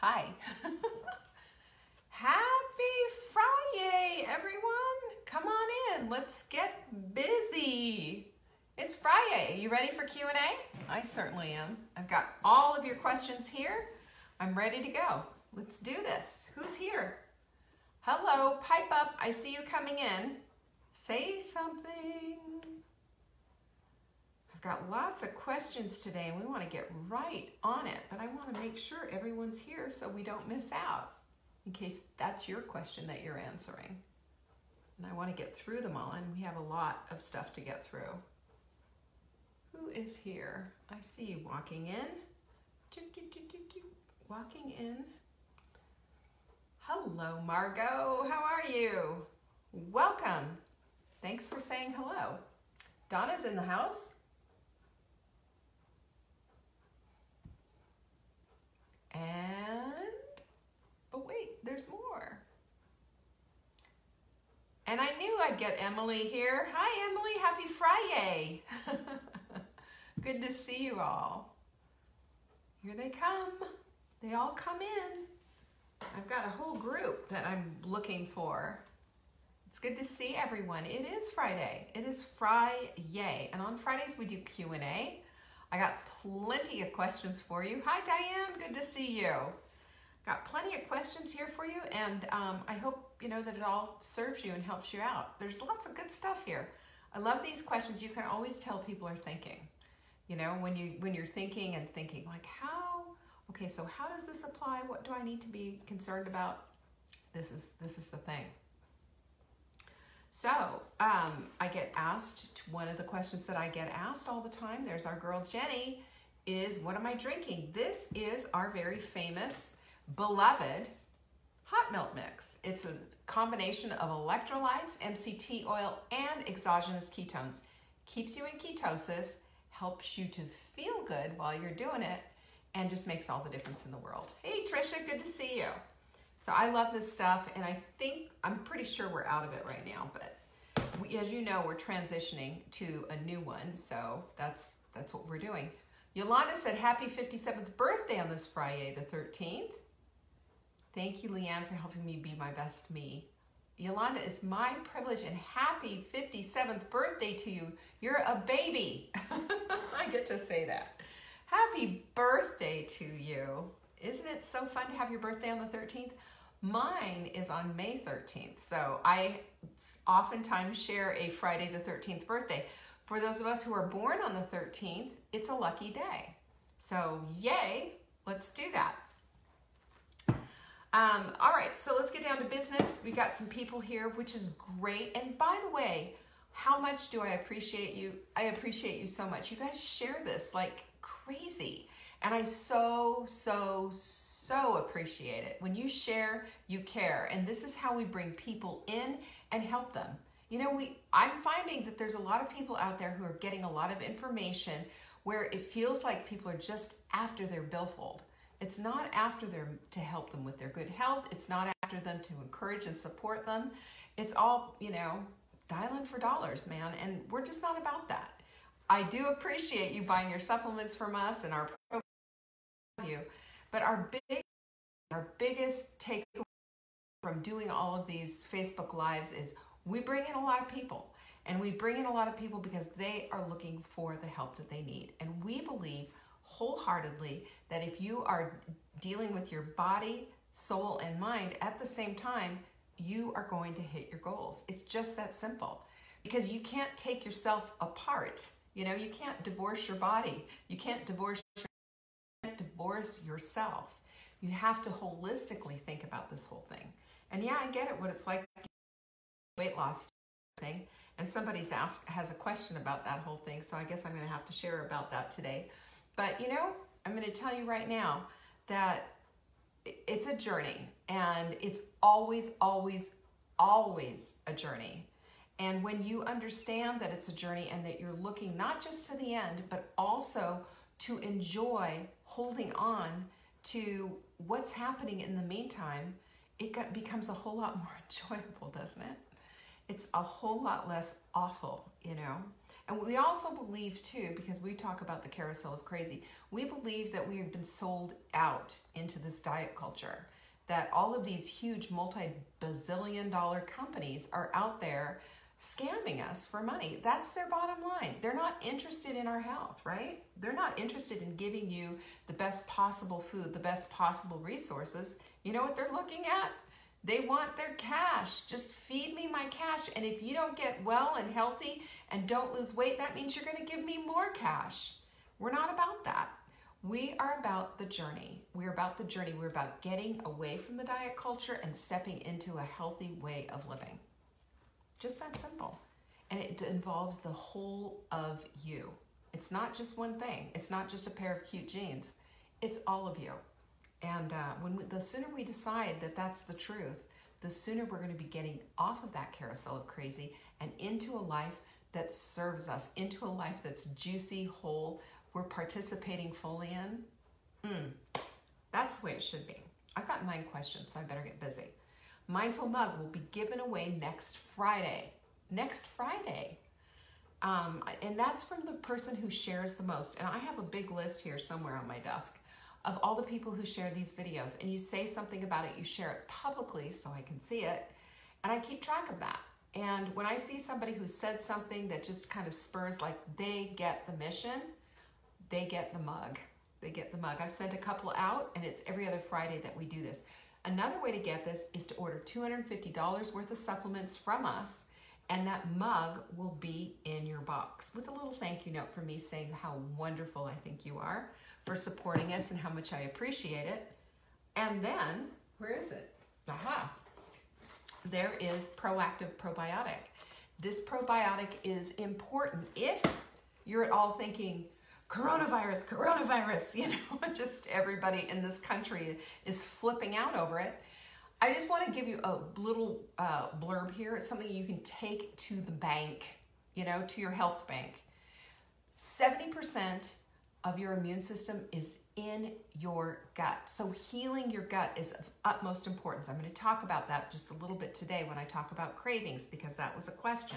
Hi. Happy FriYay, everyone. Come on in. Let's get busy. It's FriYay. You ready for Q&A? I certainly am. I've got all of your questions here. I'm ready to go. Let's do this. Who's here? Hello, pipe up. I see you coming in. Say something. I've got lots of questions today and we want to get right on it, but I want to make sure everyone's here so we don't miss out in case that's your question that you're answering. And I want to get through them all, and we have a lot of stuff to get through. Who is here? I see you walking in. Walking in. Hello, Margot. How are you? Welcome. Thanks for saying hello. Donna's in the house. But wait, there's more. And I knew I'd get Emily here. Hi, Emily. Happy FriYay. Good to see you all. Here they come. They all come in. I've got a whole group that I'm looking for. It's good to see everyone. It is Friday. It is FriYay. And on Fridays we do Q&A. I got plenty of questions for you. Hi, Diane. Good to see you. Got plenty of questions here for you, and I hope you know that it all serves you and helps you out. There's lots of good stuff here. I love these questions. You can always tell people are thinking. You know, when you're thinking like, how? Okay, so how does this apply? What do I need to be concerned about? This is the thing. So I get asked, one of the questions that I get asked all the time, there's our girl Jenny, is what am I drinking? This is our very famous, beloved hot milk mix. It's a combination of electrolytes, MCT oil, and exogenous ketones. Keeps you in ketosis, helps you to feel good while you're doing it, and just makes all the difference in the world. Hey Trisha, good to see you. So I love this stuff, and I'm pretty sure we're out of it right now, but as you know, we're transitioning to a new one, so that's what we're doing. Yolanda said, happy 57th birthday on this Friday, the 13th. Thank you, Leanne, for helping me be my best me. Yolanda, it's my privilege, and happy 57th birthday to you. You're a baby. I get to say that. Happy birthday to you. Isn't it so fun to have your birthday on the 13th? Mine is on May 13th, so I oftentimes share a Friday the 13th birthday. For those of us who are born on the 13th, it's a lucky day. So yay, let's do that. All right, so let's get down to business. We got some people here, which is great. And by the way, how much do I appreciate you? I appreciate you so much. You guys share this like crazy. And I so appreciate it. When you share, you care. And this is how we bring people in and help them. You know, I'm finding that there's a lot of people out there who are getting a lot of information where it feels like people are just after their billfold. It's not after them to help them with their good health. It's not after them to encourage and support them. It's all, you know, dialing for dollars, man. And we're just not about that. I do appreciate you buying your supplements from us and our program, but our biggest takeaway from doing all of these Facebook Lives is we bring in a lot of people. And we bring in a lot of people because they are looking for the help that they need. And we believe wholeheartedly that if you are dealing with your body, soul, and mind at the same time, you are going to hit your goals. It's just that simple. Because you can't take yourself apart. You know, you can't divorce your body. You can't divorce yourself. You have to holistically think about this whole thing. And yeah, I get it, what it's like weight loss thing. And somebody's has a question about that whole thing, so I guess I'm going to have to share about that today. But you know, I'm going to tell you right now that it's a journey, and it's always a journey. And when you understand that it's a journey and that you're looking not just to the end, but also to enjoy holding on to what's happening in the meantime, it becomes a whole lot more enjoyable, doesn't it? It's a whole lot less awful, you know? And we also believe too, because we talk about the carousel of crazy, we believe that we have been sold out into this diet culture, that all of these huge multi-bazillion-dollar companies are out there scamming us for money. That's their bottom line. They're not interested in our health, right? They're not interested in giving you the best possible food, the best possible resources. You know what they're looking at? They want their cash. Just feed me my cash. And if you don't get well and healthy and don't lose weight, that means you're going to give me more cash. We're not about that. We are about the journey. We're about the journey. We're about getting away from the diet culture and stepping into a healthy way of living. Just that simple. And it involves the whole of you. It's not just one thing. It's not just a pair of cute jeans. It's all of you. And the sooner we decide that that's the truth, the sooner we're going to be getting off of that carousel of crazy and into a life that serves us, into a life that's juicy, whole, we're participating fully in. That's the way it should be. I've got 9 questions, so I better get busy. Mindful Mug will be given away next Friday. Next Friday. And that's from the person who shares the most. And I have a big list here somewhere on my desk of all the people who share these videos. And you say something about it, you share it publicly so I can see it. And I keep track of that. And when I see somebody who said something that just kind of spurs, like they get the mission, they get the mug. They get the mug. I've sent a couple out, and it's every other Friday that we do this. Another way to get this is to order $250 worth of supplements from us, and that mug will be in your box with a little thank you note from me saying how wonderful I think you are for supporting us and how much I appreciate it. And then, where is it? Aha! There is Proactive Probiotic. This probiotic is important if you're at all thinking, coronavirus, coronavirus, you know, just everybody in this country is flipping out over it. I just want to give you a little blurb here. It's something you can take to the bank, you know, to your health bank. 70% of your immune system is in your gut. So healing your gut is of utmost importance. I'm going to talk about that just a little bit today when I talk about cravings, because that was a question.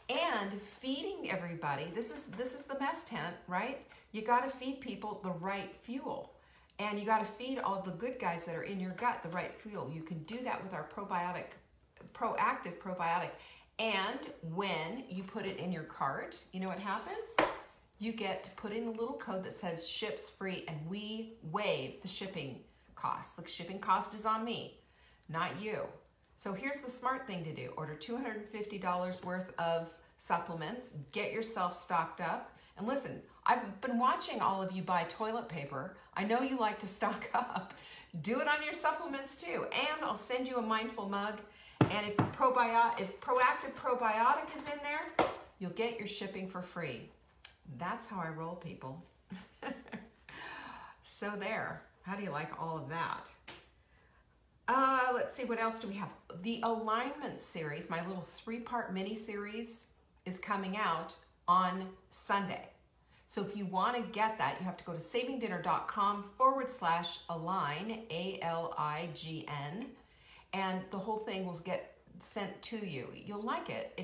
And feeding everybody, this is the mess tent, right? You got to feed people the right fuel. And you got to feed all the good guys that are in your gut the right fuel. You can do that with our proactive probiotic. And when you put it in your cart, you know what happens? You get to put in a little code that says ships free, and we waive the shipping costs. The shipping cost is on me, not you. So here's the smart thing to do. Order $250 worth of supplements, get yourself stocked up. And listen, I've been watching all of you buy toilet paper. I know you like to stock up. Do it on your supplements too. And I'll send you a mindful mug. And if Proactive Probiotic is in there, you'll get your shipping for free. That's how I roll, people. So there. How do you like all of that? Let's see, what else do we have? The alignment series, my little 3-part mini series, is coming out on Sunday. So if you want to get that, you have to go to savingdinner.com/align, ALIGN, and the whole thing will get sent to you. You'll like it.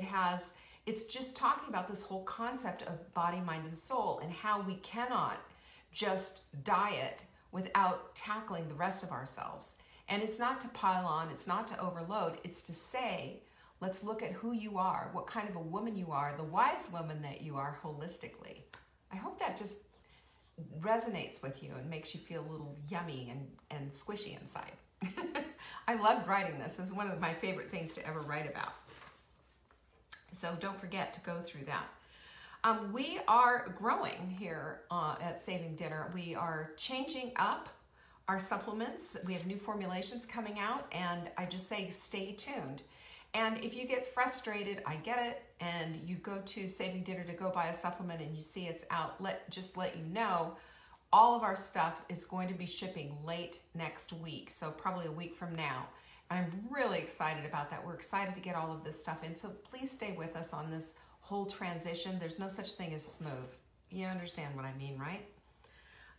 It's just talking about this whole concept of body, mind, and soul, and how we cannot just diet without tackling the rest of ourselves. And it's not to pile on, it's not to overload, it's to say, let's look at who you are, what kind of a woman you are, the wise woman that you are holistically. I hope that just resonates with you and makes you feel a little yummy and squishy inside. I loved writing this. This is one of my favorite things to ever write about. So don't forget to go through that. We are growing here at Saving Dinner. We are changing up our supplements. We have new formulations coming out, and I just say stay tuned. And if you get frustrated, I get it, and you go to Saving Dinner to go buy a supplement and you see it's out, just let you know, all of our stuff is going to be shipping late next week, so probably a week from now. And I'm really excited about that. We're excited to get all of this stuff in, so please stay with us on this whole transition. There's no such thing as smooth. You understand what I mean, right?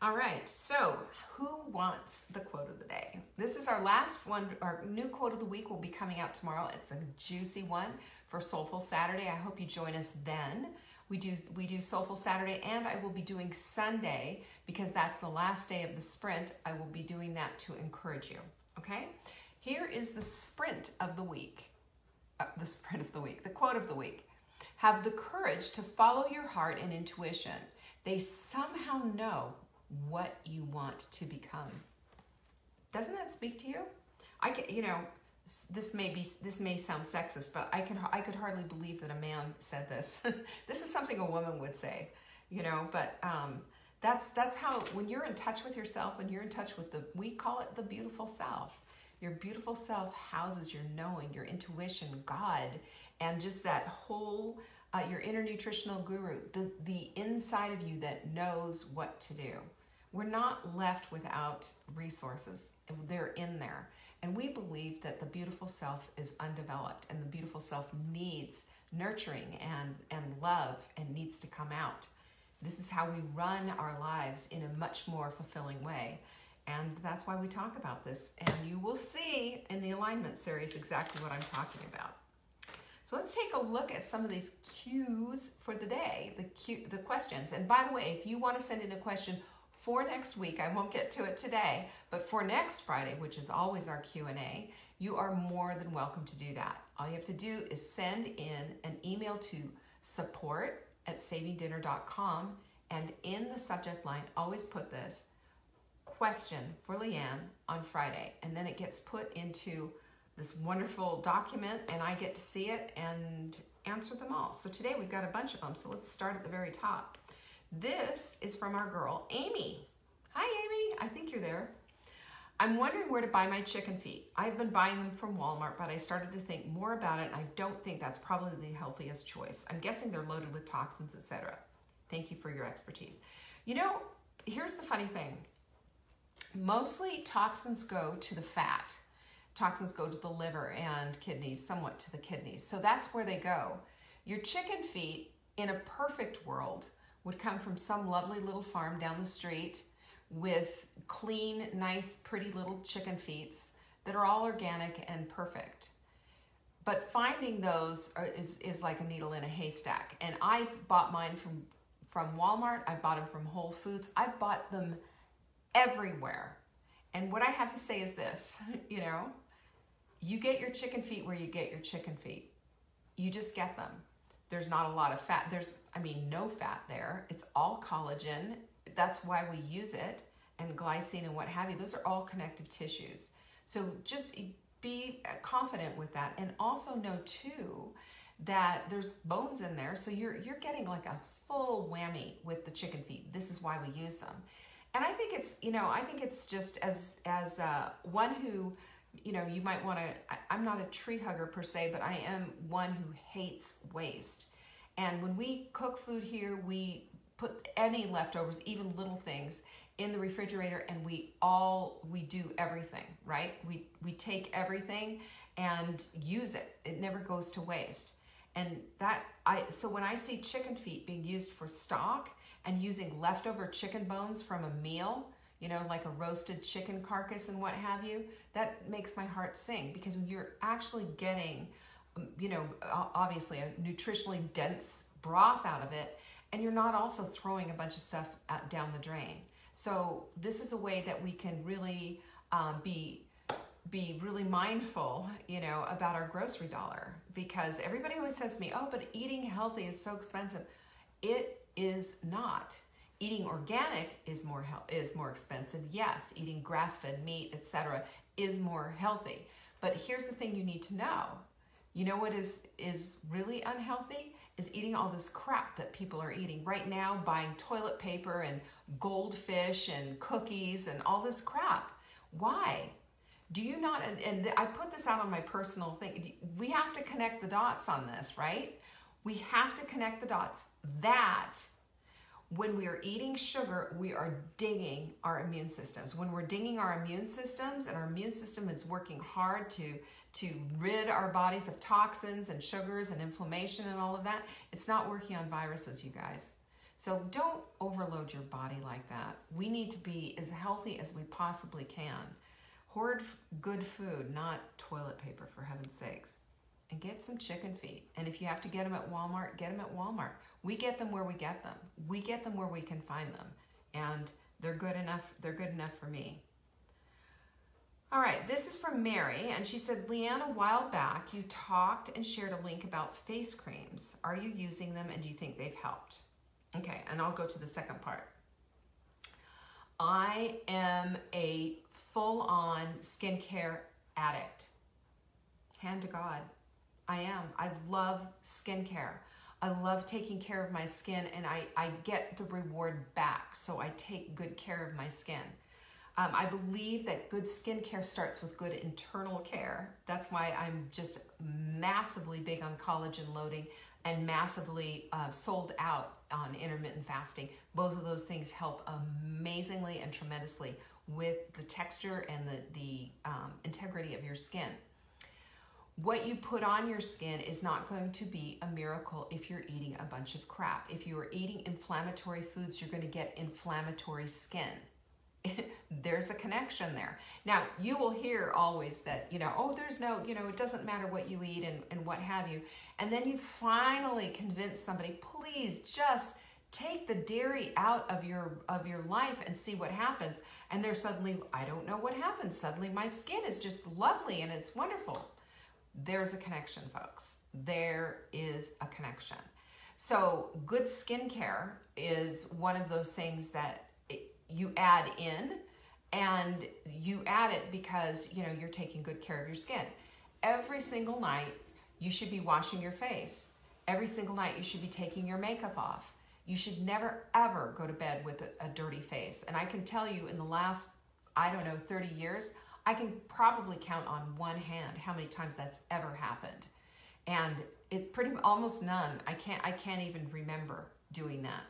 All right, so who wants the quote of the day? This is our last one. Our new quote of the week will be coming out tomorrow. It's a juicy one for Soulful Saturday. I hope you join us then. We do Soulful Saturday, and I will be doing Sunday because that's the last day of the sprint. I will be doing that to encourage you, okay? Here is the sprint of the week. The quote of the week. Have the courage to follow your heart and intuition. They somehow know what you want to become. Doesn't that speak to you? This may sound sexist, but I could hardly believe that a man said this. This is something a woman would say, but that's how, when you're in touch with yourself, when you're in touch with we call it the beautiful self. Your beautiful self houses your knowing, your intuition, God, and just that whole, your inner nutritional guru, the inside of you that knows what to do. We're not left without resources. They're in there. And we believe that the beautiful self is undeveloped, and the beautiful self needs nurturing and love and needs to come out. This is how we run our lives in a much more fulfilling way. And that's why we talk about this. And you will see in the alignment series exactly what I'm talking about. So let's take a look at some of these cues for the day, the questions. And by the way, if you want to send in a question for next week, I won't get to it today, but for next Friday, which is always our Q&A, you are more than welcome to do that. All you have to do is send in an email to support@savingdinner.com, and in the subject line, always put this, question for Leanne on Friday, and then it gets put into this wonderful document, and I get to see it and answer them all. So today we've got a bunch of them, so let's start at the very top. This is from our girl, Amy. Hi, Amy. I think you're there. I'm wondering where to buy my chicken feet. I've been buying them from Walmart, but I started to think more about it, and I don't think that's probably the healthiest choice. I'm guessing they're loaded with toxins, etc. Thank you for your expertise. Here's the funny thing. Mostly toxins go to the fat. Toxins go to the liver and kidneys, somewhat to the kidneys. So that's where they go. Your chicken feet, in a perfect world, would come from some lovely little farm down the street with clean, nice, pretty little chicken feet that are all organic and perfect. But finding those is like a needle in a haystack. And I've bought mine from Walmart. I bought them from Whole Foods. I bought them everywhere. And what I have to say is this, you get your chicken feet where you get your chicken feet. You just get them. There's not a lot of fat. There's no fat there. It's all collagen. That's why we use it, and glycine and what have you. Those are all connective tissues. So just be confident with that, and also know too that there's bones in there. So you're getting like a full whammy with the chicken feet. This is why we use them. And I think it's just as one who, you might want to, I'm not a tree hugger per se, but I am one who hates waste. And when we cook food here, we put any leftovers, even little things, in the refrigerator, and we do everything, right? We take everything and use it. It never goes to waste. And so when I see chicken feet being used for stock and using leftover chicken bones from a meal, like a roasted chicken carcass and what have you, that makes my heart sing, because you're actually getting, obviously a nutritionally dense broth out of it, and you're not also throwing a bunch of stuff down the drain. So this is a way that we can really be really mindful, about our grocery dollar, because everybody always says to me, oh, but eating healthy is so expensive. It is not. Eating organic is more expensive. Yes, eating grass-fed meat, etc., is more healthy. But here's the thing you need to know. You know what is really unhealthy? Is eating all this crap that people are eating right now, buying toilet paper and goldfish and cookies and all this crap. Why? Do you not, and I put this out on my personal thing, we have to connect the dots on this, right? We have to connect the dots that when we are eating sugar, we are dinging our immune systems. When we're dinging our immune systems, and our immune system is working hard to rid our bodies of toxins and sugars and inflammation and all of that, it's not working on viruses, you guys. So don't overload your body like that. We need to be as healthy as we possibly can. Hoard good food, not toilet paper, for heaven's sakes. and get some chicken feet. And if you have to get them at Walmart, get them at Walmart. We get them where we get them. We get them where we can find them. And they're good enough. They're good enough for me. All right, this is from Mary, and she said, Leanne, a while back, you talked and shared a link about face creams. Are you using them, and do you think they've helped? Okay, and I'll go to the second part. I am a full-on skincare addict. Hand to God. I am. I love skincare. I love taking care of my skin, and I get the reward back, so I take good care of my skin. I believe that good skincare starts with good internal care. That's why I'm just massively big on collagen loading and massively sold out on intermittent fasting. Both of those things help amazingly and tremendously with the texture and the integrity of your skin. What you put on your skin is not going to be a miracle if you're eating a bunch of crap. If you are eating inflammatory foods, you're going to get inflammatory skin. There's a connection there. Now, you will hear always that, oh, there's no, it doesn't matter what you eat and what have you. And then you finally convince somebody, please just take the dairy out of your life and see what happens. And they're suddenly, I don't know what happens. Suddenly my skin is just lovely and it's wonderful. There's a connection, folks. There is a connection. So good skincare is one of those things that you add in, and you add it because you're taking good care of your skin. Every single night you should be washing your face. Every single night you should be taking your makeup off. You should never ever go to bed with a dirty face. And I can tell you, in the last 30 years, I can probably count on one hand how many times that's ever happened. And it almost none. I can't even remember doing that.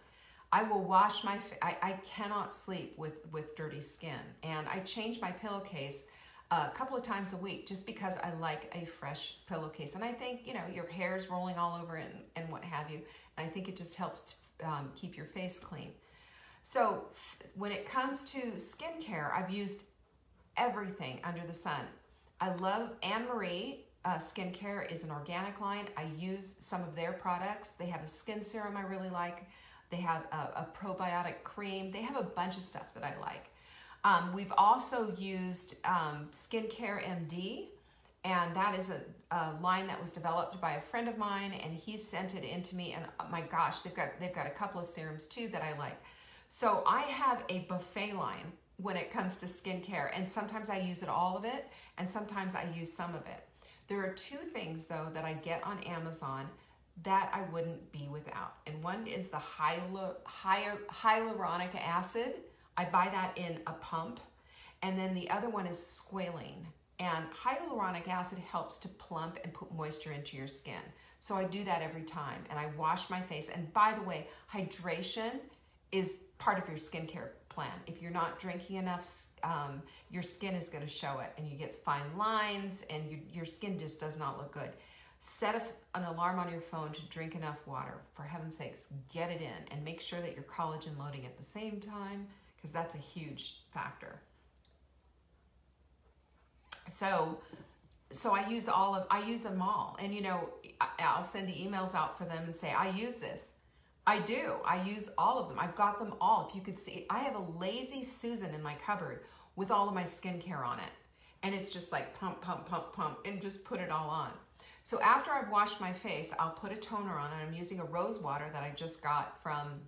I will wash my face. I cannot sleep with dirty skin. And I change my pillowcase a couple of times a week just because I like a fresh pillowcase. And I think, your hair's rolling all over it and what have you. And I think it just helps to keep your face clean. So when it comes to skincare, I've used everything under the sun. I love Anne Marie Skincare is an organic line. I use some of their products. They have a skin serum I really like. They have a probiotic cream. They have a bunch of stuff that I like. We've also used Skincare MD, and that is a line that was developed by a friend of mine, and he sent it in to me, and my gosh, they've got a couple of serums too that I like. So I have a buffet line when it comes to skincare, and sometimes I use all of it, and sometimes I use some of it. There are two things though that I get on Amazon that I wouldn't be without. And one is the hyaluronic acid. I buy that in a pump. And then the other one is squalene. And hyaluronic acid helps to plump and put moisture into your skin. So I do that every time. And I wash my face. And by the way, hydration is part of your skincare plan. If you're not drinking enough, your skin is going to show it. And you get fine lines and your skin just does not look good. Set an alarm on your phone to drink enough water. For heaven's sakes, get it in and make sure that you're collagen loading at the same time, because that's a huge factor. So I use them all, and I'll send emails out for them and say, I use this. I do. I use all of them. I've got them all. If you could see, I have a Lazy Susan in my cupboard with all of my skincare on it. And it's just like pump, pump, pump, pump, and just put it all on. So after I've washed my face, I'll put a toner on, and I'm using a rose water that I just got from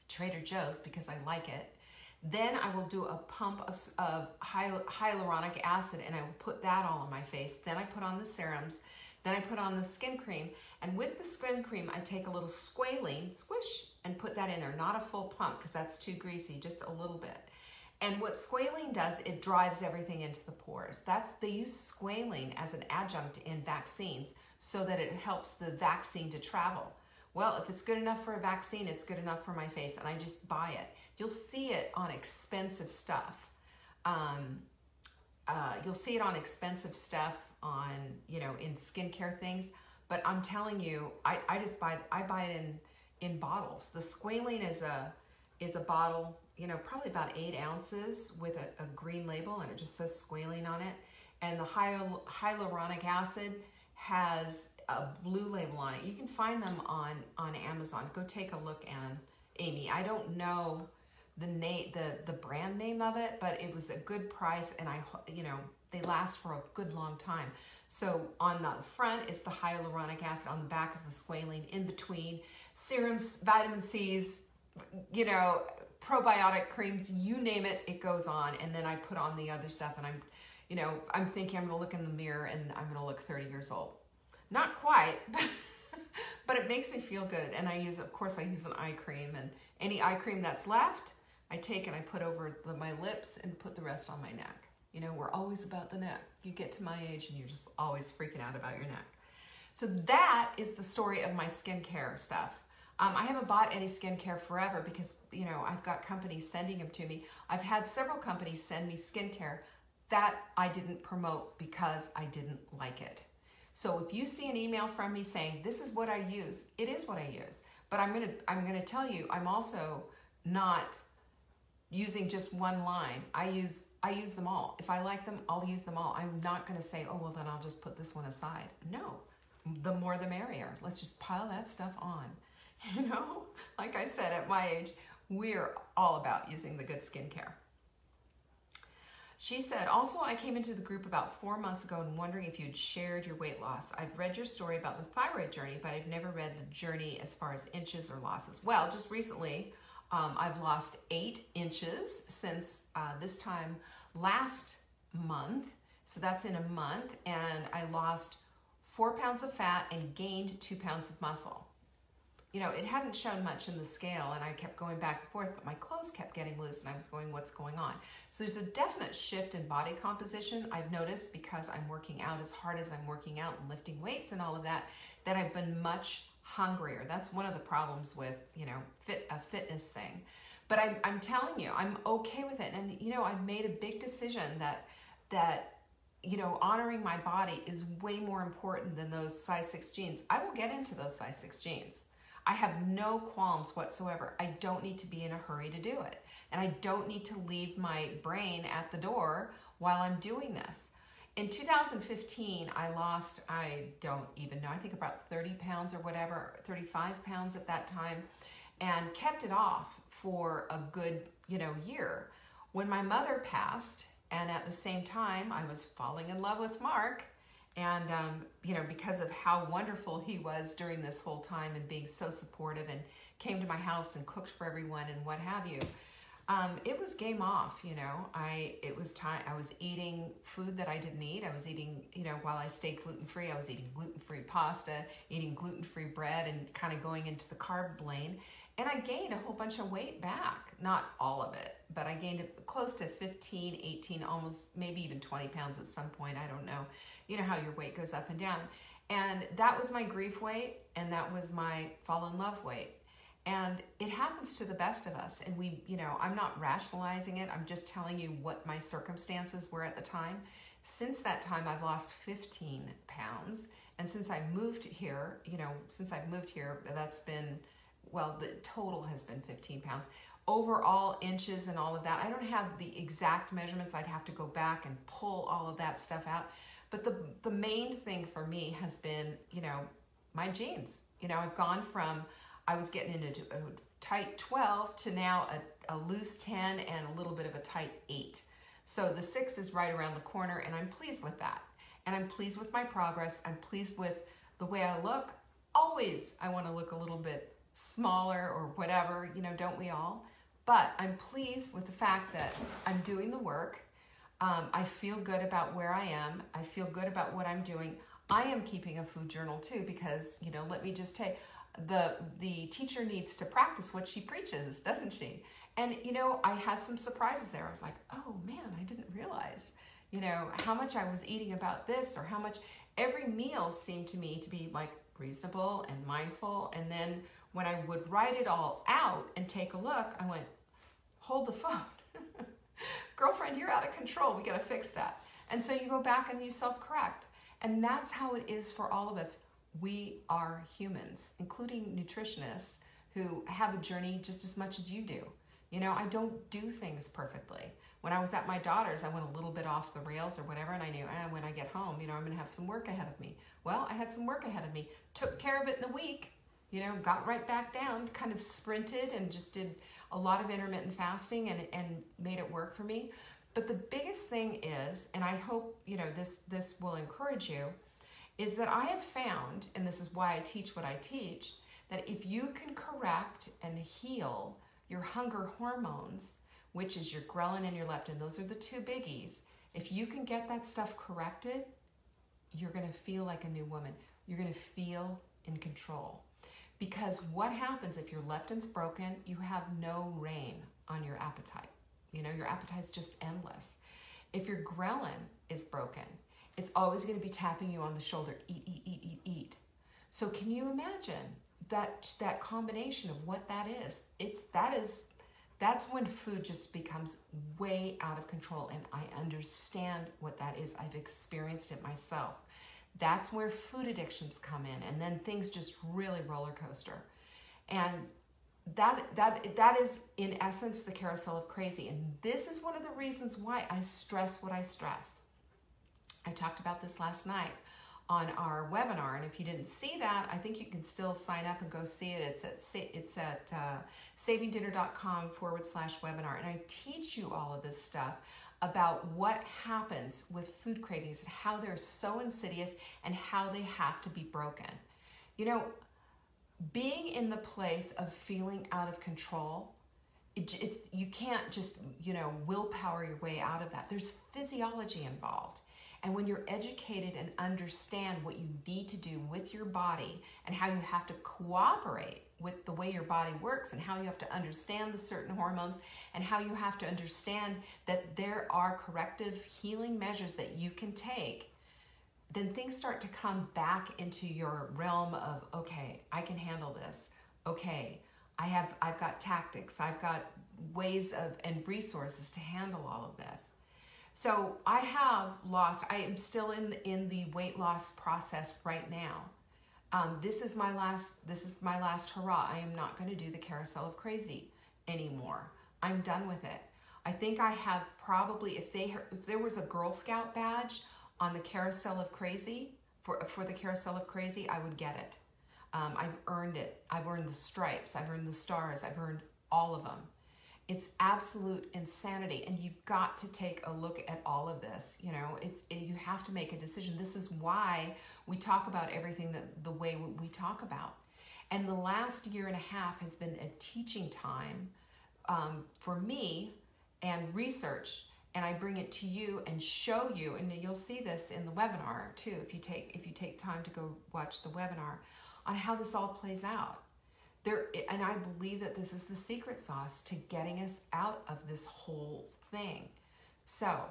Trader Joe's because I like it. Then I will do a pump of hyaluronic acid, and I will put that all on my face. Then I put on the serums. Then I put on the skin cream. And with the skin cream, I take a little squalene, squish, and put that in there. Not a full pump because that's too greasy, just a little bit. And what squalene does, it drives everything into the pores. They use squalene as an adjunct in vaccines so that it helps the vaccine to travel. Well, if it's good enough for a vaccine, it's good enough for my face, and I just buy it. You'll see it on expensive stuff. You'll see it on expensive stuff in skincare things, but I'm telling you, I buy it in bottles. The squalene is a bottle, probably about 8 ounces with a green label, and it just says squalene on it. And the hyaluronic acid has a blue label on it. You can find them on Amazon. Go take a look, Amy. I don't know the brand name of it, but it was a good price, and they last for a good long time. So on the front is the hyaluronic acid, on the back is the squalene, in between serums, vitamin C's, probiotic creams, you name it, it goes on. And then I put on the other stuff, and I'm thinking I'm gonna look in the mirror and I'm gonna look 30 years old. Not quite, but it makes me feel good. And I use an eye cream, and any eye cream that's left, I take and I put over my lips and put the rest on my neck. We're always about the neck. You get to my age and you're just always freaking out about your neck. So that is the story of my skincare stuff. I haven't bought any skincare forever because, I've got companies sending them to me. I've had several companies send me skincare that I didn't promote because I didn't like it. So if you see an email from me saying, this is what I use, it is what I use. But I'm gonna tell you, I'm also not using just one line. I use them all. If I like them, I'll use them all. I'm not gonna say, oh, well, then I'll just put this one aside. No, the more the merrier. Let's just pile that stuff on. Like I said, at my age, we're all about using the good skincare. She said, also, I came into the group about 4 months ago and wondering if you'd shared your weight loss. I've read your story about the thyroid journey, but I've never read the journey as far as inches or losses. Well, just recently, I've lost 8 inches since this time last month. So that's in a month. And I lost 4 pounds of fat and gained 2 pounds of muscle. It hadn't shown much in the scale, and I kept going back and forth, but my clothes kept getting loose, and I was going, what's going on? So there's a definite shift in body composition I've noticed because I'm working out as hard as I'm working out and lifting weights and all of that, that I've been much hungrier. That's one of the problems with, a fitness thing. But I'm telling you, I'm okay with it. And, I've made a big decision that honoring my body is way more important than those size 6 jeans. I will get into those size 6 jeans. I have no qualms whatsoever. I don't need to be in a hurry to do it. And I don't need to leave my brain at the door while I'm doing this. In 2015, I lost, I don't even know, I think about 30 pounds or whatever, 35 pounds at that time, and kept it off for a good, year. When my mother passed, and at the same time, I was falling in love with Mark, and, because of how wonderful he was during this whole time and being so supportive and came to my house and cooked for everyone and what have you, it was game off, it was time. I was eating food that I didn't eat. I was eating, while I stayed gluten-free, I was eating gluten-free pasta, eating gluten-free bread, and kind of going into the carb lane. And I gained a whole bunch of weight back. Not all of it, but I gained close to 15, 18, almost maybe even 20 pounds at some point. I don't know. You know how your weight goes up and down. And that was my grief weight, and that was my fall in love weight. And it happens to the best of us. And we, I'm not rationalizing it. I'm just telling you what my circumstances were at the time. Since that time, I've lost 15 pounds. And since I moved here, that's been, well, the total has been 15 pounds. Overall inches and all of that, I don't have the exact measurements. I'd have to go back and pull all of that stuff out. But the main thing for me has been, my jeans. I've gone from, I was getting into a tight 12 to now a loose 10 and a little bit of a tight 8. So the 6 is right around the corner, and I'm pleased with that. And I'm pleased with my progress. I'm pleased with the way I look. Always I want to look a little bit smaller or whatever, don't we all? But I'm pleased with the fact that I'm doing the work. I feel good about where I am. I feel good about what I'm doing. I am keeping a food journal too because, let me just tell you, the teacher needs to practice what she preaches, doesn't she? And, I had some surprises there. I was like, oh man, I didn't realize, how much I was eating about this, or how much every meal seemed to me to be like reasonable and mindful. And then when I would write it all out and take a look, I went, hold the phone. Girlfriend, you're out of control. We got to fix that. And so you go back and you self-correct. And that's how it is for all of us. We are humans, including nutritionists who have a journey just as much as you do. I don't do things perfectly. When I was at my daughter's, I went a little bit off the rails or whatever, and I knew, when I get home, I'm going to have some work ahead of me. Well, I had some work ahead of me. Took care of it in a week, got right back down, kind of sprinted and just did a lot of intermittent fasting and made it work for me. But the biggest thing is, and I hope, this will encourage you, is that I have found, and this is why I teach what I teach, that if you can correct and heal your hunger hormones, which is your ghrelin and your leptin, those are the two biggies. If you can get that stuff corrected, you're going to feel like a new woman. You're going to feel in control. Because what happens if your leptin's broken, you have no rein on your appetite. Your appetite's just endless. If your ghrelin is broken, it's always going to be tapping you on the shoulder, eat, eat, eat, eat, eat. So can you imagine that combination of what that is? That's when food just becomes way out of control, and I understand what that is. I've experienced it myself. That's where food addictions come in, and then things just really roller coaster. And that is, in essence, the carousel of crazy. And this is one of the reasons why I stress what I stress. I talked about this last night on our webinar, and if you didn't see that, I think you can still sign up and go see it. It's at savingdinner.com/webinar, and I teach you all of this stuff about what happens with food cravings and how they're so insidious and how they have to be broken. Being in the place of feeling out of control, you can't just, willpower your way out of that. There's physiology involved. And when you're educated and understand what you need to do with your body and how you have to cooperate with the way your body works and how you have to understand the certain hormones and how you have to understand that there are corrective healing measures that you can take, then things start to come back into your realm of, okay, I can handle this. Okay, I've got tactics. I've got ways and resources to handle all of this. So I am still in the weight loss process right now. This is my last hurrah. I am not going to do the carousel of crazy anymore. I'm done with it. I think I have probably, if there was a Girl Scout badge on the carousel of crazy, for the carousel of crazy, I would get it. I've earned it. I've earned the stripes. I've earned the stars. I've earned all of them. It's absolute insanity, and you've got to take a look at all of this. You have to make a decision. This is why we talk about everything the way we talk about. And the last year and a half has been a teaching time for me and research, and I bring it to you and show you, and you'll see this in the webinar too, if you take time to go watch the webinar, on how this all plays out. And I believe that this is the secret sauce to getting us out of this whole thing. So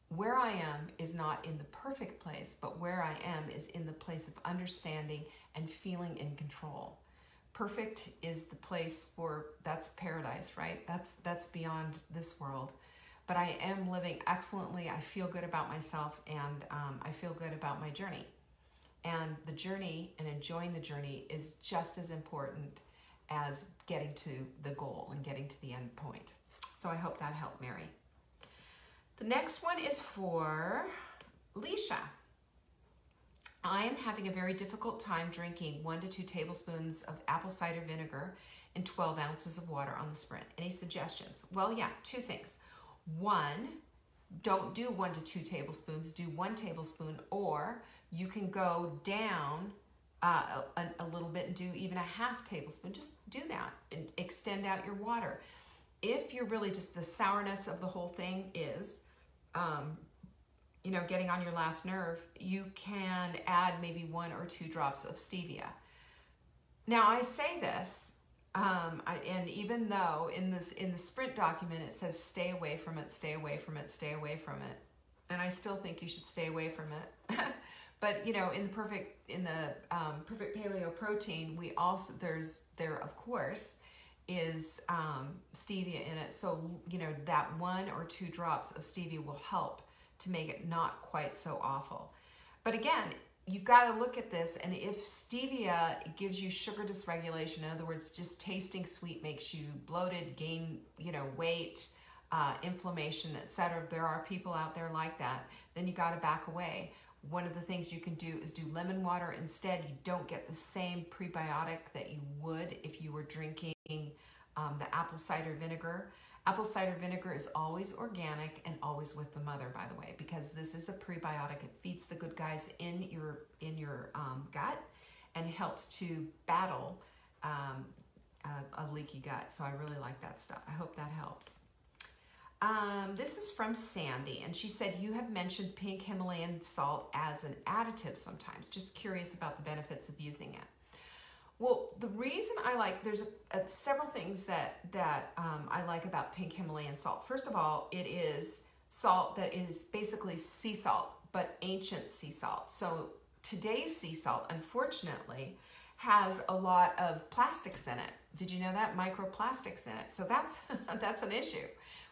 where I am is not in the perfect place, but where I am is in the place of understanding and feeling in control. Perfect is the place that's paradise, right? That's beyond this world. But I am living excellently. I feel good about myself, and I feel good about my journey. And the journey and enjoying the journey is just as important as getting to the goal and getting to the end point. So I hope that helped Mary. The next one is for Leisha. I am having a very difficult time drinking 1 to 2 tablespoons of apple cider vinegar and 12 ounces of water on the sprint. Any suggestions? Well, yeah, 2 things. 1, don't do 1 to 2 tablespoons, do 1 tablespoon, or you can go down a little bit and do even a half tablespoon. Just do that and extend out your water. If you're really just the sourness of the whole thing is, getting on your last nerve, you can add maybe 1 or 2 drops of stevia. Now I say this, and even though in the sprint document it says stay away from it, stay away from it, stay away from it, and I still think you should stay away from it. But in the perfect paleo protein, we also there of course is stevia in it. So that 1 or 2 drops of stevia will help to make it not quite so awful. But again, you've got to look at this, and if stevia gives you sugar dysregulation, in other words, just tasting sweet makes you bloated, gain weight, inflammation, etc. There are people out there like that. Then you got to back away. One of the things you can do is do lemon water instead. You don't get the same prebiotic that you would if you were drinking the apple cider vinegar. Apple cider vinegar is always organic and always with the mother, by the way, because this is a prebiotic. It feeds the good guys in your gut and helps to battle a leaky gut. So I really like that stuff. I hope that helps. This is from Sandy, and she said, you have mentioned pink Himalayan salt as an additive sometimes. Just curious about the benefits of using it. Well, the reason I like, there's several things that I like about pink Himalayan salt. First of all, it is salt that is basically sea salt, but ancient sea salt. So today's sea salt, unfortunately, has a lot of plastics in it. Did you know that? Microplastics in it. So that's an issue.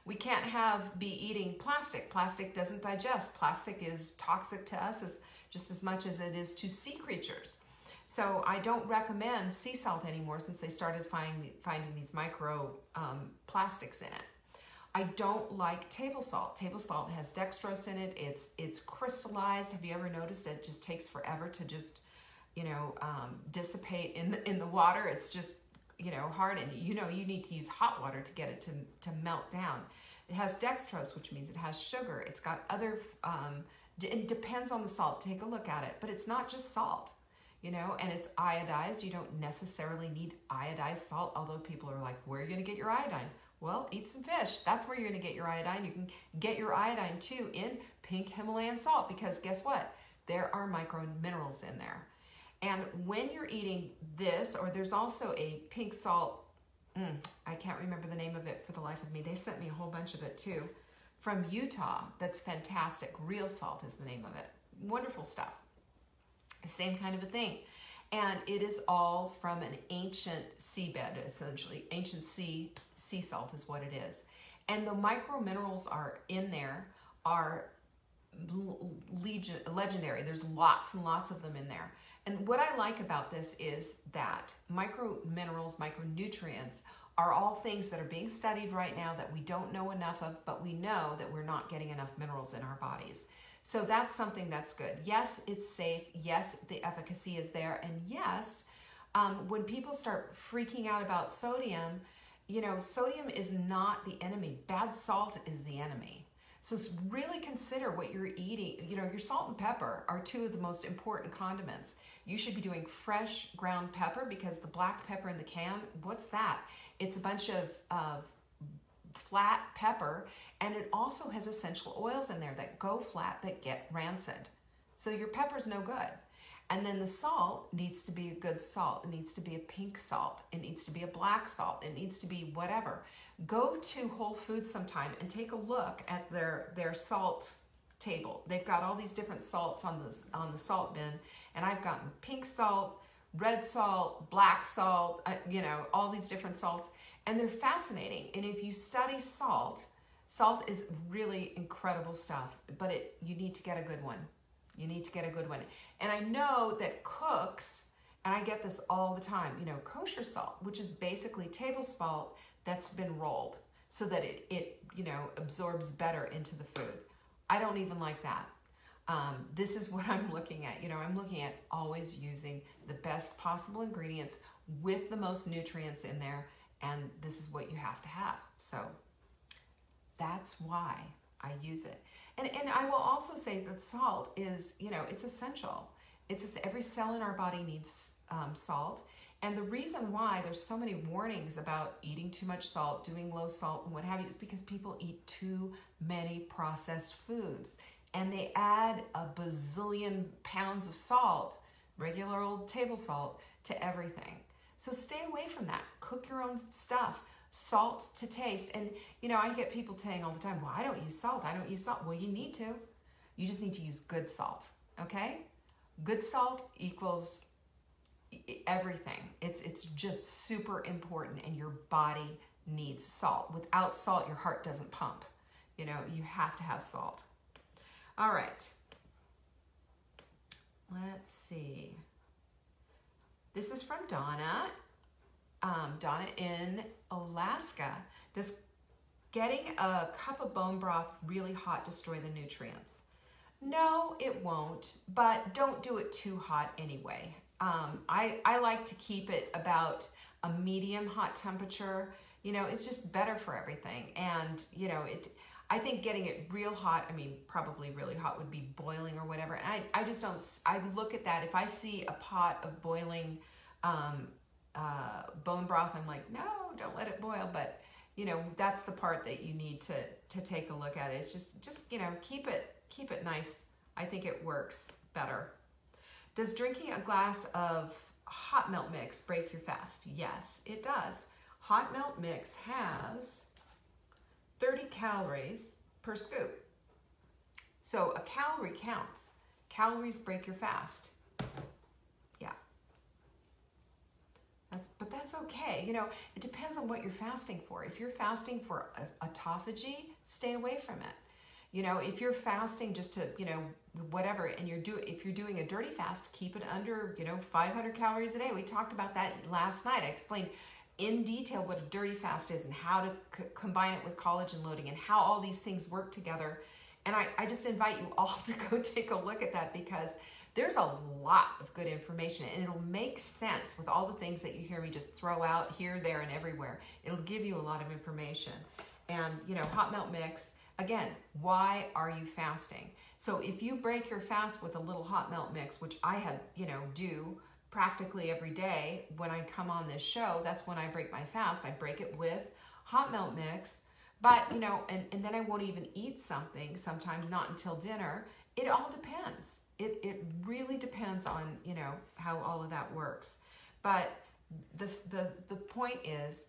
We can't be eating plastic. Plastic doesn't digest. Plastic is toxic to us just as much as it is to sea creatures. So I don't recommend sea salt anymore since they started finding these micro plastics in it. I don't like table salt. Table salt has dextrose in it. It's crystallized. Have you ever noticed that it just takes forever to just, dissipate in the water? It's just, hard, and you need to use hot water to get it to melt down. It has dextrose, which means it has sugar. It's got other, it depends on the salt. Take a look at it, but it's not just salt, and it's iodized. You don't necessarily need iodized salt, although people are like, where are you going to get your iodine? Well, eat some fish. That's where you're going to get your iodine. You can get your iodine too in pink Himalayan salt, because guess what? There are micro minerals in there. And when you're eating this, or there's also a pink salt, I can't remember the name of it for the life of me. They sent me a whole bunch of it too, from Utah. That's fantastic. Real salt is the name of it. Wonderful stuff. Same kind of a thing. And it is all from an ancient seabed, essentially. Ancient sea salt is what it is. And the micro minerals are in there are legendary. There's lots and lots of them in there. And what I like about this is that micro minerals, micronutrients are all things that are being studied right now that we don't know enough of, but we know that we're not getting enough minerals in our bodies. So that's something that's good. Yes, it's safe. Yes, the efficacy is there. And yes, when people start freaking out about sodium, sodium is not the enemy. Bad salt is the enemy. So really consider what you're eating. Your salt and pepper are two of the most important condiments. You should be doing fresh ground pepper, because the black pepper in the can, what's that? It's a bunch of flat pepper, and it also has essential oils in there that go flat, that get rancid. So your pepper's no good. And then the salt needs to be a good salt. It needs to be a pink salt. It needs to be a black salt. It needs to be whatever. Go to Whole Foods sometime and take a look at their salt table. They've got all these different salts on the salt bin, and I've gotten pink salt, red salt, black salt, all these different salts, and they're fascinating. And if you study salt is really incredible stuff, but you need to get a good one. You need to get a good one. And I know that cooks, and I get this all the time, kosher salt, which is basically table salt that's been rolled so that it absorbs better into the food. I don't even like that. This is what I'm looking at. I'm looking at always using the best possible ingredients with the most nutrients in there, and this is what you have to have. So that's why I use it. And I will also say that salt is, it's essential. Every cell in our body needs salt. And the reason why there's so many warnings about eating too much salt, doing low salt, and what have you, is because people eat too many processed foods. And they add a bazillion pounds of salt, regular old table salt, to everything. So stay away from that. Cook your own stuff. Salt to taste. And, I get people saying all the time, well, I don't use salt. I don't use salt. Well, you need to. You just need to use good salt, okay? Good salt equals everything. It's just super important, and your body needs salt. Without salt, your heart doesn't pump. You have to have salt. All right. Let's see. This is from Donna. Donna in Alaska. getting a cup of bone broth really hot destroy the nutrients? No, it won't, but don't do it too hot anyway. I like to keep it about a medium hot temperature. You know, it's just better for everything. And, you know, I think getting it real hot, I mean, probably really hot would be boiling or whatever. And I just don't, I look at that. If I see a pot of boiling bone broth, I'm like, no, don't let it boil. But, you know, that's the part that you need to take a look at. It's just you know, keep it nice. I think it works better. Does drinking a glass of hot melt mix break your fast? Yes, it does. Hot melt mix has 30 calories per scoop. So a calorie counts. Calories break your fast. Yeah. But that's okay. You know, it depends on what you're fasting for. If you're fasting for autophagy, stay away from it. You know, if you're fasting just to, you know, whatever, and if you're doing a dirty fast, keep it under, you know, 500 calories a day. We talked about that last night. I explained in detail what a dirty fast is and how to combine it with collagen loading and how all these things work together. And I just invite you all to go take a look at that, because there's a lot of good information, and it'll make sense with all the things that you hear me just throw out here, there, and everywhere. It'll give you a lot of information. And, you know, hot melt mix, again, why are you fasting? So if you break your fast with a little hot melt mix, which I have, you know, do practically every day when I come on this show, that's when I break my fast. I break it with hot melt mix, but, you know, and then I won't even eat something, sometimes not until dinner. It all depends. It really depends on, you know, how all of that works. But the point is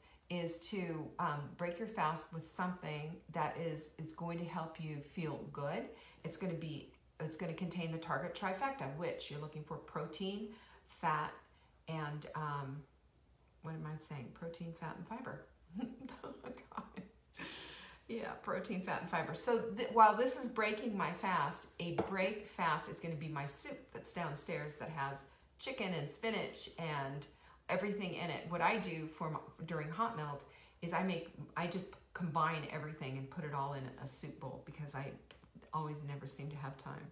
to break your fast with something that is going to help you feel good. It's going to contain the target trifecta, which you're looking for: protein, fat, and what am I saying? Protein, fat, and fiber. Yeah, protein, fat, and fiber. So while this is breaking my fast, a break fast is going to be my soup that's downstairs that has chicken and spinach and everything in it. What I do during hot melt is I just combine everything and put it all in a soup bowl, because I always never seem to have time.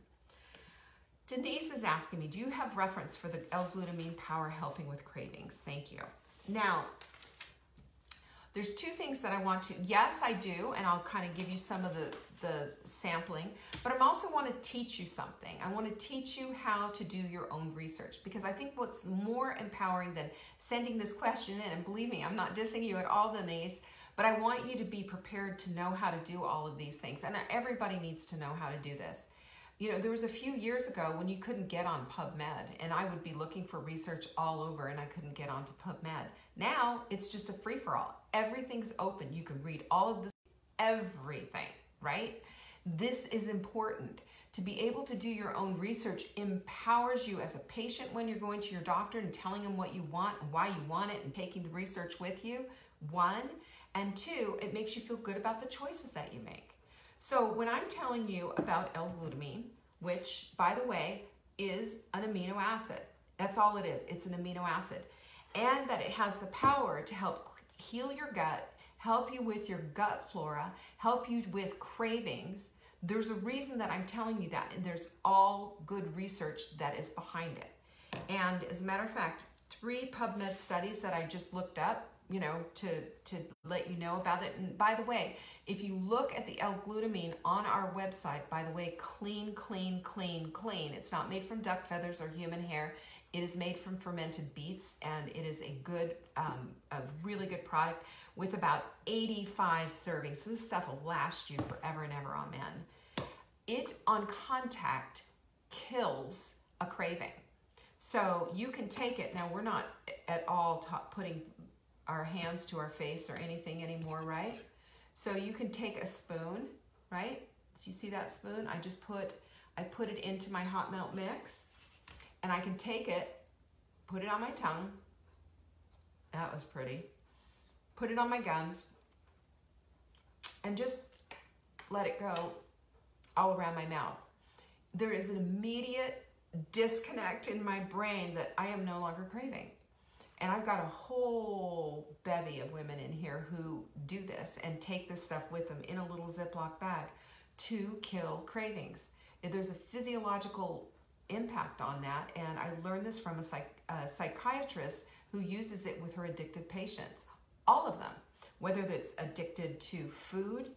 Denise is asking me, do you have reference for the L-glutamine power helping with cravings? Thank you. Now, there's two things that I want to, yes, I do, and I'll kind of give you some of the sampling, but I also want to teach you something. I want to teach you how to do your own research, because I think what's more empowering than sending this question in, and believe me, I'm not dissing you at all, Denise, but I want you to be prepared to know how to do all of these things, and everybody needs to know how to do this. You know, there was a few years ago when you couldn't get on PubMed, and I would be looking for research all over, and I couldn't get onto PubMed. Now, it's just a free-for-all. Everything's open. You can read all of this, everything, right? This is important. To be able to do your own research empowers you as a patient when you're going to your doctor and telling them what you want and why you want it and taking the research with you, one. And two, it makes you feel good about the choices that you make. So when I'm telling you about L-glutamine, which, by the way, is an amino acid, that's all it is. It's an amino acid. And that it has the power to help heal your gut, help you with your gut flora, help you with cravings. There's a reason that I'm telling you that, and there's all good research that is behind it. And as a matter of fact, 3 PubMed studies that I just looked up, you know, to let you know about it. And by the way, if you look at the L-glutamine on our website, by the way, clean, clean, clean, clean. It's not made from duck feathers or human hair. It is made from fermented beets, and it is a really good product with about 85 servings. So this stuff will last you forever and ever, amen. It, on contact, kills a craving. So you can take it. Now, we're not at all putting our hands to our face or anything anymore, right? So you can take a spoon, right? So you see that spoon? I put it into my hot melt mix, and I can take it, put it on my tongue. That was pretty. Put it on my gums, and just let it go all around my mouth. There is an immediate disconnect in my brain that I am no longer craving. And I've got a whole bevy of women in here who do this and take this stuff with them in a little Ziploc bag to kill cravings. There's a physiological impact on that, and I learned this from a psychiatrist who uses it with her addicted patients. All of them, whether it's addicted to food,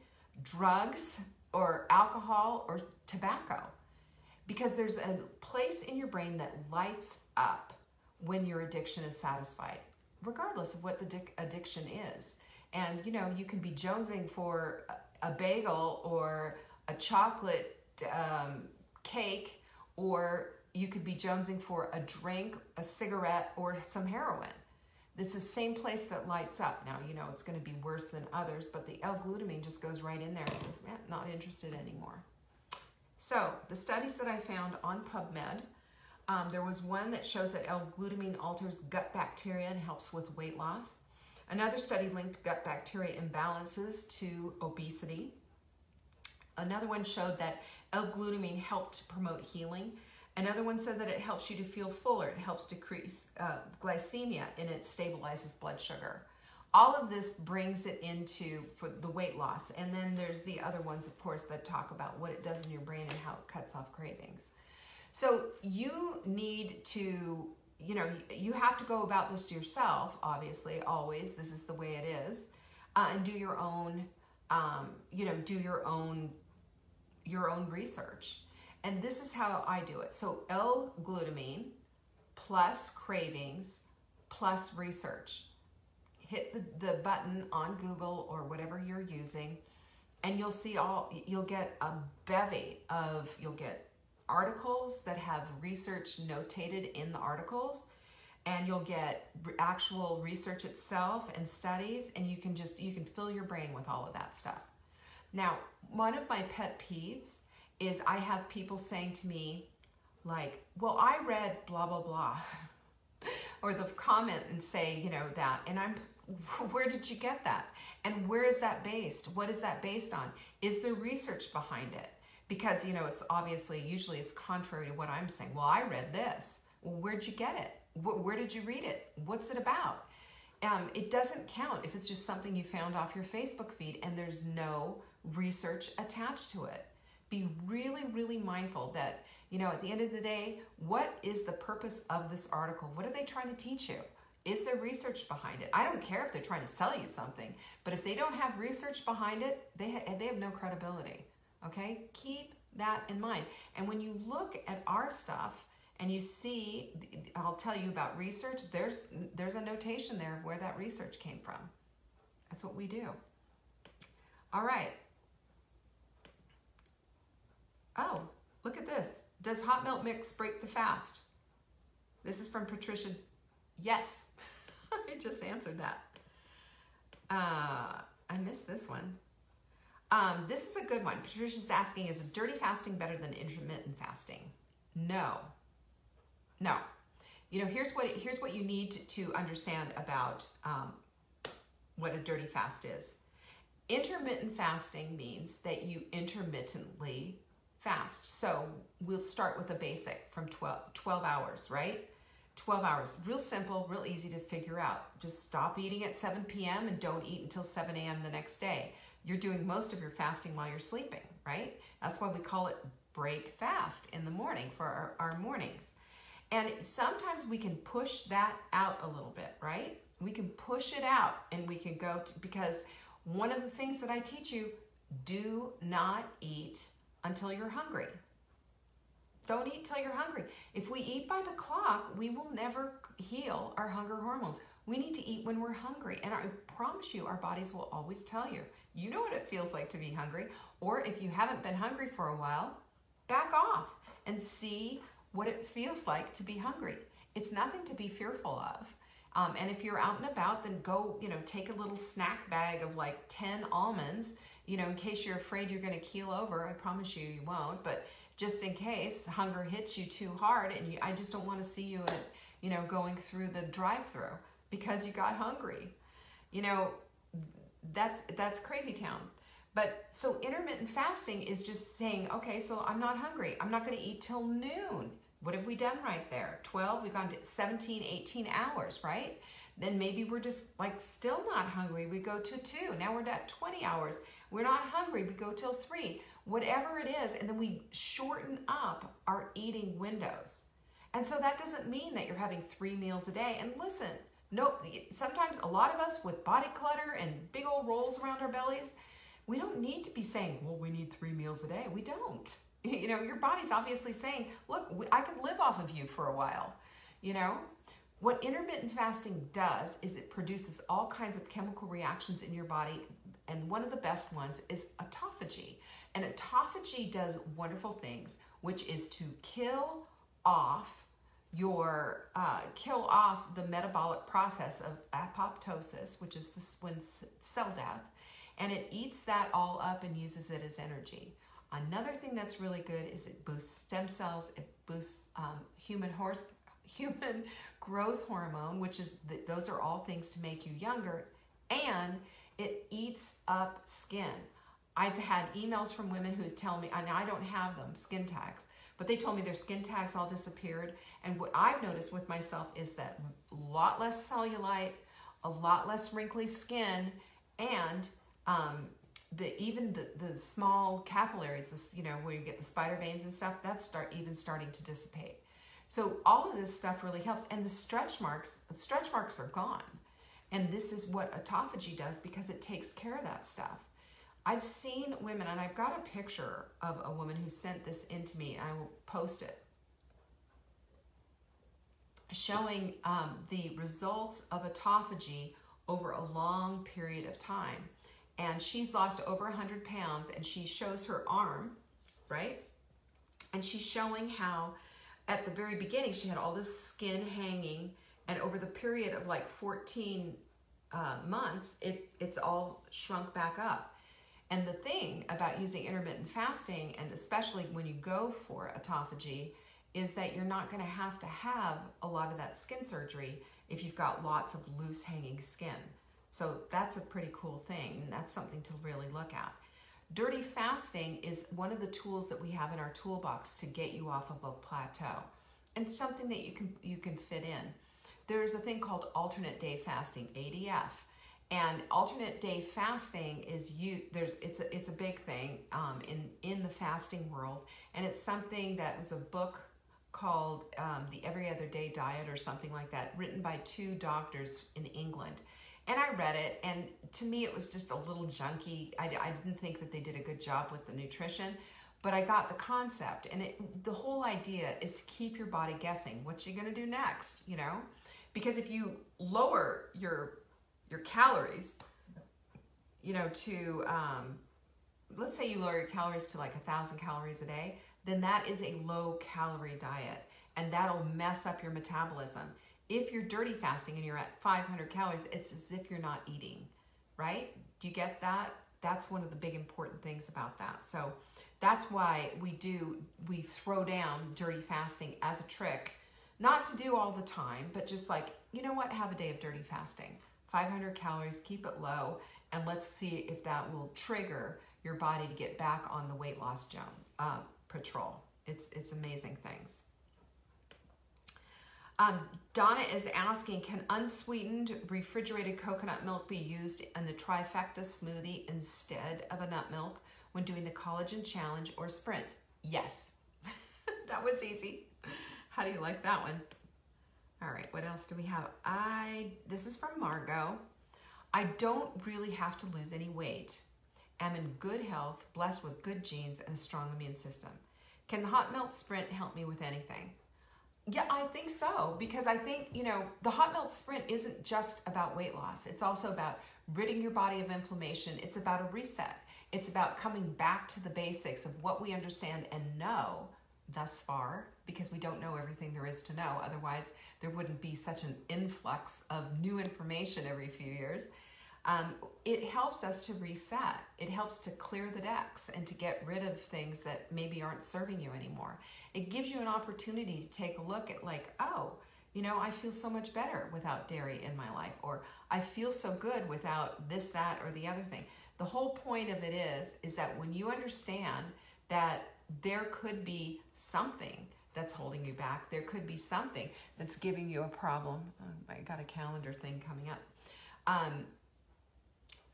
drugs, or alcohol, or tobacco. Because there's a place in your brain that lights up when your addiction is satisfied, regardless of what the addiction is. And you know, you can be jonesing for a bagel or a chocolate cake, or you could be jonesing for a drink, a cigarette, or some heroin. It's the same place that lights up. Now, you know, it's going to be worse than others, but the L-glutamine just goes right in there and says, yeah, not interested anymore. So the studies that I found on PubMed, there was one that shows that L-glutamine alters gut bacteria and helps with weight loss. Another study linked gut bacteria imbalances to obesity. Another one showed that L-glutamine helped to promote healing. Another one said that it helps you to feel fuller. It helps decrease glycemia, and it stabilizes blood sugar. All of this brings it into for the weight loss. And then there's the other ones, of course, that talk about what it does in your brain and how it cuts off cravings. So you need to, you know, you have to go about this yourself, obviously, always. This is the way it is. And do your own, you know, do your own research. And this is how I do it. So L-glutamine plus cravings plus research. Hit the button on Google or whatever you're using, and you'll see you'll get a bevy of, you'll get articles that have research notated in the articles, and you'll get actual research itself and studies, and you can fill your brain with all of that stuff. Now, one of my pet peeves is I have people saying to me, like, well, I read blah, blah, blah, or the comment and say, you know, that, and where did you get that? And where is that based? What is that based on? Is there research behind it? Because, you know, it's obviously, usually it's contrary to what I'm saying. Well, I read this. Well, where'd you get it? Where did you read it? What's it about? It doesn't count if it's just something you found off your Facebook feed and there's no research attached to it. Be really, really mindful that, you know, at the end of the day, what is the purpose of this article? What are they trying to teach you? Is there research behind it? I don't care if they're trying to sell you something, but if they don't have research behind it, they have no credibility, okay? Keep that in mind. And when you look at our stuff and you see, I'll tell you about research, there's a notation there of where that research came from. That's what we do. All right. Oh, look at this. Does hot milk mix break the fast? This is from Patricia. Yes, I just answered that. I missed this one. This is a good one. Patricia's asking, is dirty fasting better than intermittent fasting? No. No. You know, here's what you need to understand about what a dirty fast is. Intermittent fasting means that you intermittently fast. So we'll start with a basic from 12 hours, right? 12 hours, real simple, real easy to figure out. Just stop eating at 7 p.m. and don't eat until 7 a.m. the next day. You're doing most of your fasting while you're sleeping, right? That's why we call it break fast in the morning for our mornings. And sometimes we can push that out a little bit, right? We can push it out and we can go to, because one of the things that I teach you, do not eat until you're hungry. Don't eat till you're hungry. If we eat by the clock, we will never heal our hunger hormones. We need to eat when we're hungry. And I promise you, our bodies will always tell you. You know what it feels like to be hungry. Or if you haven't been hungry for a while, back off and see what it feels like to be hungry. It's nothing to be fearful of. And if you're out and about, then go, you know, take a little snack bag of like 10 almonds, you know, in case you're afraid you're going to keel over. I promise you, you won't. But just in case hunger hits you too hard, and I just don't want to see you at, you know, going through the drive-through because you got hungry. You know, that's crazy town. But so intermittent fasting is just saying, okay, so I'm not hungry. I'm not going to eat till noon. What have we done right there? 12, we've gone to 17, 18 hours, right? Then maybe we're just like still not hungry. We go to 2. Now we're at 20 hours. We're not hungry. We go till 3. Whatever it is, and then we shorten up our eating windows. And so that doesn't mean that you're having 3 meals a day. And listen, no, sometimes a lot of us with body clutter and big old rolls around our bellies, we don't need to be saying, well, we need 3 meals a day. We don't. You know, your body's obviously saying, look, I could live off of you for a while. You know, what intermittent fasting does is it produces all kinds of chemical reactions in your body. And one of the best ones is autophagy. And autophagy does wonderful things, which is to kill off the metabolic process of apoptosis, which is when cell death, and it eats that all up and uses it as energy. Another thing that's really good is it boosts stem cells, it boosts human growth hormone, which is, those are all things to make you younger, and it eats up skin. I've had emails from women who tell me, and I don't have them, skin tags, but they told me their skin tags all disappeared. And what I've noticed with myself is that a lot less cellulite, a lot less wrinkly skin, and even the small capillaries, this, you know, where you get the spider veins and stuff, that's starting to dissipate. So all of this stuff really helps. And the stretch marks are gone. And this is what autophagy does, because it takes care of that stuff. I've seen women, and I've got a picture of a woman who sent this in to me, and I will post it, showing the results of autophagy over a long period of time. And she's lost over 100 pounds, and she shows her arm, right? And she's showing how at the very beginning she had all this skin hanging, and over the period of like 14 months, it's all shrunk back up. And the thing about using intermittent fasting, and especially when you go for autophagy, is that you're not going to have a lot of that skin surgery if you've got lots of loose hanging skin. So that's a pretty cool thing, and that's something to really look at. Dirty fasting is one of the tools that we have in our toolbox to get you off of a plateau, and something that you can fit in. There's a thing called alternate day fasting, ADF. And alternate day fasting is it's a big thing in the fasting world, and it's something that was a book called The Every Other Day Diet or something like that, written by 2 doctors in England. And I read it, and to me it was just a little junky. I didn't think that they did a good job with the nutrition, but I got the concept. And the whole idea is to keep your body guessing. What you gonna do next, you know? Because if you lower your calories, you know, to, let's say you lower your calories to like 1,000 calories a day, then that is a low calorie diet, and that'll mess up your metabolism. If you're dirty fasting and you're at 500 calories, it's as if you're not eating, right? Do you get that? That's one of the big important things about that. So that's why we throw down dirty fasting as a trick, not to do all the time, but just like, you know what, have a day of dirty fasting. 500 calories, keep it low, and let's see if that will trigger your body to get back on the weight loss patrol. It's amazing things. Donna is asking, can unsweetened refrigerated coconut milk be used in the trifecta smoothie instead of a nut milk when doing the collagen challenge or sprint? Yes. That was easy. How do you like that one? All right, what else do we have? This is from Margot. I don't really have to lose any weight. I'm in good health, blessed with good genes and a strong immune system. Can the hot melt sprint help me with anything? Yeah, I think so, because I think, you know, the hot melt sprint isn't just about weight loss. It's also about ridding your body of inflammation. It's about a reset. It's about coming back to the basics of what we understand and know thus far, because we don't know everything there is to know. Otherwise, there wouldn't be such an influx of new information every few years. It helps us to reset. It helps to clear the decks and to get rid of things that maybe aren't serving you anymore. It gives you an opportunity to take a look at like, oh, you know, I feel so much better without dairy in my life, or I feel so good without this, that, or the other thing. The whole point of it is that when you understand that there could be something that's holding you back. There could be something that's giving you a problem. I got a calendar thing coming up.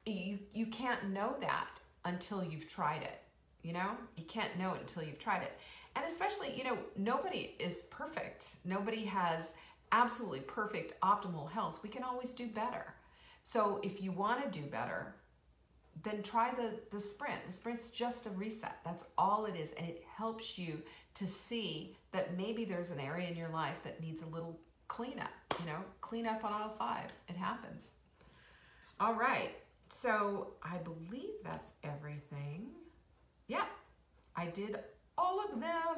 You can't know that until you've tried it. You know, you can't know it until you've tried it. And especially, you know, nobody is perfect. Nobody has absolutely perfect, optimal health. We can always do better. So if you want to do better, then try the sprint. The sprint's just a reset. That's all it is. And it helps you to see that maybe there's an area in your life that needs a little cleanup, you know, clean up on aisle 5. It happens. All right. So I believe that's everything. Yeah, I did all of them.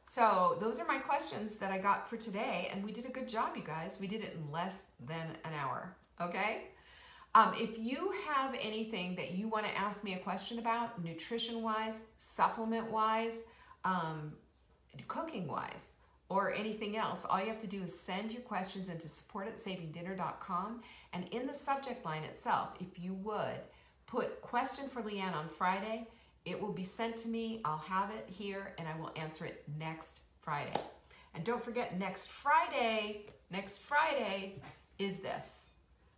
So those are my questions that I got for today, and we did a good job, you guys. We did it in less than an hour, okay? If you have anything that you want to ask me a question about, nutrition-wise, supplement-wise, cooking-wise, or anything else, all you have to do is send your questions into support@savingdinner.com, and in the subject line itself, if you would, put question for Leanne on Friday. It will be sent to me. I'll have it here, and I will answer it next Friday. And don't forget, next Friday is this.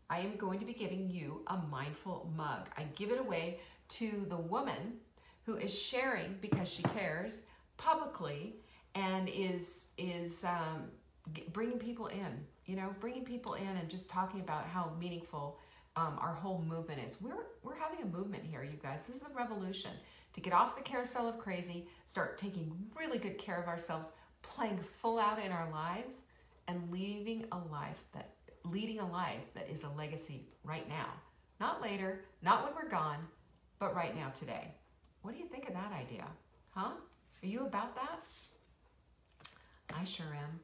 I am going to be giving you a mindful mug. I give it away to the woman who is sharing, because she cares, publicly, and is bringing people in, you know, bringing people in and just talking about how meaningful our whole movement is. We're having a movement here, you guys. This is a revolution to get off the carousel of crazy, start taking really good care of ourselves, playing full out in our lives, and leading a life that is a legacy right now. Not later, not when we're gone, but right now, today. What do you think of that idea? Huh? Are you about that? I sure am.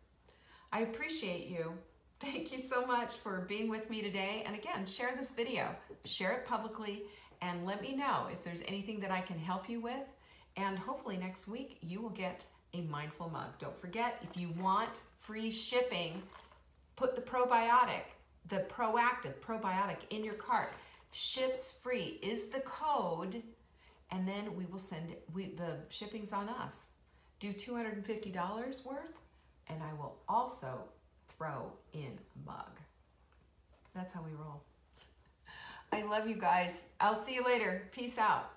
I appreciate you. Thank you so much for being with me today. And again, share this video, share it publicly, and let me know if there's anything that I can help you with. And hopefully next week you will get a mindful mug. Don't forget, if you want free shipping, put the proactive probiotic in your cart. Ships free is the code, and then we will send it. The shipping's on us. Do $250 worth, and I will also throw in a mug. That's how we roll. I love you guys. I'll see you later. Peace out.